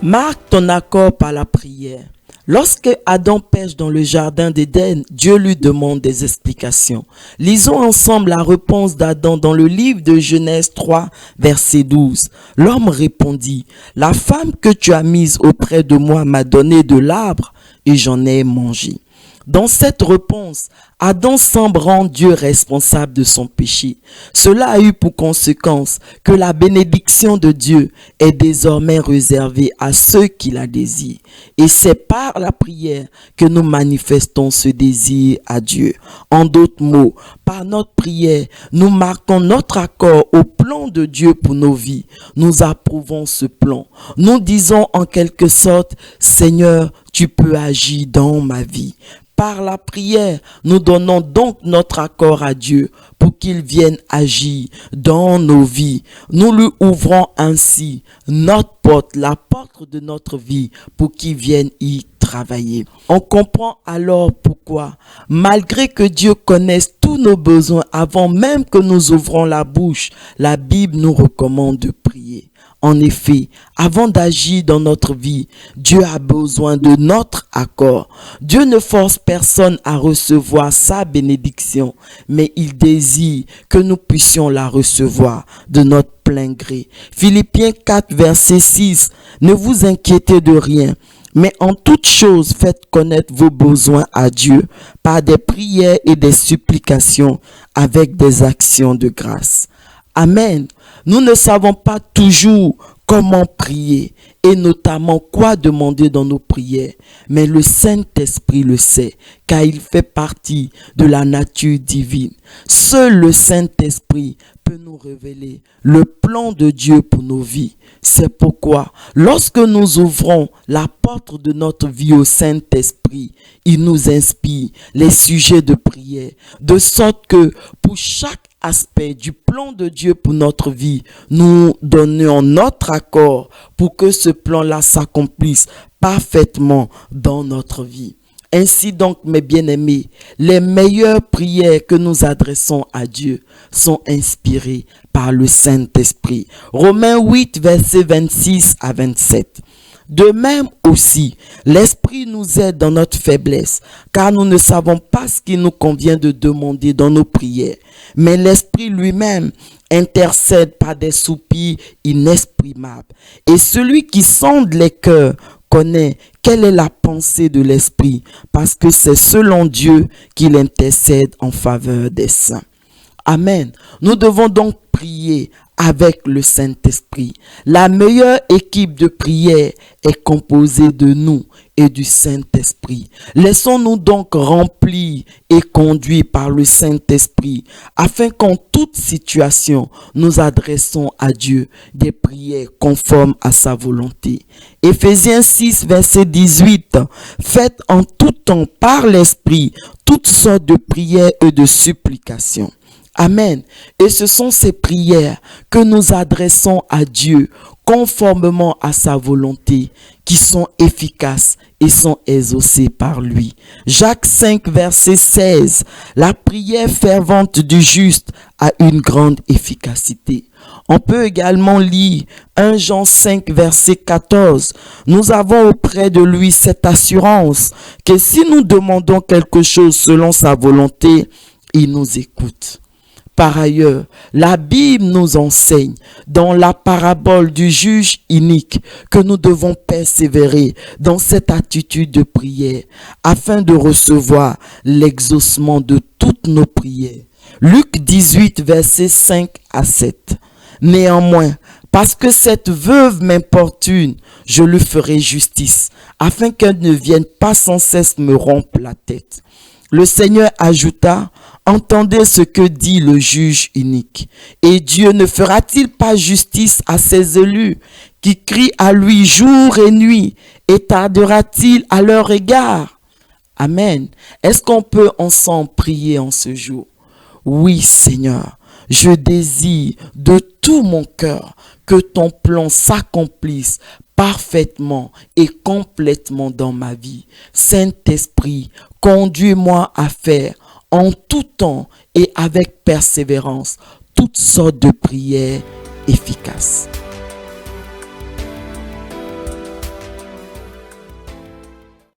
Marque ton accord par la prière. Lorsque Adam pêche dans le jardin d'Éden, Dieu lui demande des explications. Lisons ensemble la réponse d'Adam dans le livre de Genèse 3, verset 12. L'homme répondit, « La femme que tu as mise auprès de moi m'a donné de l'arbre et j'en ai mangé. » Dans cette réponse, Adam semble rendre Dieu responsable de son péché. Cela a eu pour conséquence que la bénédiction de Dieu est désormais réservée à ceux qui la désirent. Et c'est par la prière que nous manifestons ce désir à Dieu. En d'autres mots, par notre prière, nous marquons notre accord au plan de Dieu pour nos vies. Nous approuvons ce plan. Nous disons en quelque sorte, « Seigneur, tu peux agir dans ma vie. » Par la prière, nous donnons donc notre accord à Dieu pour qu'il vienne agir dans nos vies. Nous lui ouvrons ainsi notre porte, la porte de notre vie, pour qu'il vienne y travailler. On comprend alors pourquoi, malgré que Dieu connaisse tous nos besoins avant même que nous ouvrons la bouche, la Bible nous recommande de prier. En effet, avant d'agir dans notre vie, Dieu a besoin de notre accord. Dieu ne force personne à recevoir sa bénédiction, mais il désire que nous puissions la recevoir de notre plein gré. Philippiens 4, verset 6, « Ne vous inquiétez de rien, mais en toute chose faites connaître vos besoins à Dieu par des prières et des supplications avec des actions de grâce. » Amen. Nous ne savons pas toujours comment prier et notamment quoi demander dans nos prières, mais le Saint-Esprit le sait, car il fait partie de la nature divine. Seul le Saint-Esprit peut nous révéler le plan de Dieu pour nos vies. C'est pourquoi, lorsque nous ouvrons la porte de notre vie au Saint-Esprit, il nous inspire les sujets de prière, de sorte que pour chaque aspect du plan de Dieu pour notre vie, nous donnons notre accord pour que ce plan-là s'accomplisse parfaitement dans notre vie. Ainsi donc, mes bien-aimés, les meilleures prières que nous adressons à Dieu sont inspirées par le Saint-Esprit. Romains 8, versets 26 à 27. De même aussi, l'Esprit nous aide dans notre faiblesse, car nous ne savons pas ce qu'il nous convient de demander dans nos prières. Mais l'Esprit lui-même intercède par des soupirs inexprimables. Et celui qui sonde les cœurs connaît quelle est la pensée de l'Esprit, parce que c'est selon Dieu qu'il intercède en faveur des saints. Amen. Nous devons donc prier avec le Saint-Esprit. La meilleure équipe de prière est composée de nous et du Saint-Esprit. Laissons-nous donc remplir et conduire par le Saint-Esprit afin qu'en toute situation, nous adressons à Dieu des prières conformes à sa volonté. Éphésiens 6, verset 18. Faites en tout temps par l'Esprit toutes sortes de prières et de supplications. Amen. Et ce sont ces prières que nous adressons à Dieu conformément à sa volonté qui sont efficaces et sont exaucées par lui. Jacques 5, verset 16. La prière fervente du juste a une grande efficacité. On peut également lire 1 Jean 5, verset 14. Nous avons auprès de lui cette assurance que si nous demandons quelque chose selon sa volonté, il nous écoute. Par ailleurs, la Bible nous enseigne dans la parabole du juge inique que nous devons persévérer dans cette attitude de prière afin de recevoir l'exaucement de toutes nos prières. Luc 18, versets 5 à 7. Néanmoins, parce que cette veuve m'importune, je lui ferai justice, afin qu'elle ne vienne pas sans cesse me rompre la tête. Le Seigneur ajouta, « Entendez ce que dit le juge inique. Et Dieu ne fera-t-il pas justice à ses élus qui crient à lui jour et nuit et tardera-t-il à leur égard ?» Amen. Est-ce qu'on peut ensemble prier en ce jour? Oui, Seigneur, je désire de tout mon cœur que ton plan s'accomplisse parfaitement et complètement dans ma vie. Saint-Esprit, conduis-moi à faire en tout temps et avec persévérance toutes sortes de prières efficaces.